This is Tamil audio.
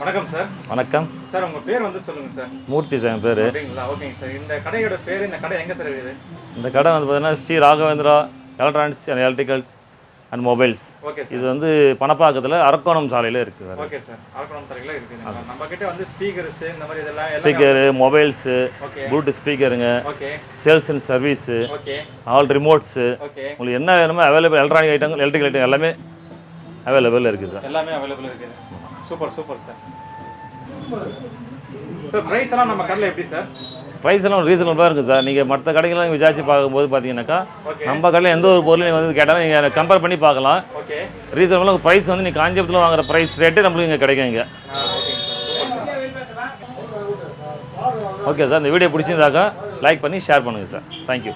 வணக்கம் சார். வணக்கம் சார், உங்கள் பேர் வந்து சொல்லுங்கள் சார். மூர்த்தி சார் என் பேர். அப்படிங்களா? ஓகேங்க சார். இந்த கடையோட பேர், இந்த கடை எங்கே சார் இருக்குது? இந்த கடை வந்து பார்த்தீங்கன்னா Shri Raghavendra electronics and electricals and mobiles. Okay sir. இது வந்து பணப்பாக்கத்தில் அரக்கோணம் சாலையில் இருக்குது சார். Okay sir. அரக்கோணம் சாலையில் இருக்குது. நம்ம கிட்ட வந்து ஸ்பீக்கர்ஸு இந்த மாதிரி இதெல்லாம் ஸ்பீக்கரு, மொபைல்ஸு, ஓகே, ப்ளூடூத் ஸ்பீக்கருங்க, okay, sales and service, okay, all remotes, okay, உங்களுக்கு என்ன வேணுமோ அவைலபிள் எலக்ட்ரானிக் ஐட்டங்கள், எலக்ட்ரிக்கல் ஐட்டம் எல்லாமே அவைலபிள் இருக்குது சார். எல்லாமே அவைலபிள் இருக்குது. Super super sir. Sir, price எல்லாம் நம்ம கடையில் எப்படி சார்? ப்ரைஸ் எல்லாம் ரீசனபிளாக இருக்குது சார். நீங்கள் மற்ற கடைகள்லாம் விசாரிச்சு பார்க்கும்போது பார்த்தீங்கன்னாக்கா ஓகே, நம்ம கடையில் எந்த ஒரு பொருளையும் நீங்கள் வந்து கேட்டாலும் நீங்கள் கம்பேர் பண்ணி பார்க்கலாம். ஓகே, ரீசனபிளாக ப்ரைஸ் வந்து நீங்கள் காஞ்சிபுரத்தில் வாங்குற ப்ரைஸ் ரேட்டே நம்மளுக்கு இங்கே கிடைக்கும் இங்கே. ஓகே சார், இந்த வீடியோ பிடிச்சிருந்தாக்கா லைக் பண்ணி ஷேர் பண்ணுங்கள் சார். தேங்க்யூ.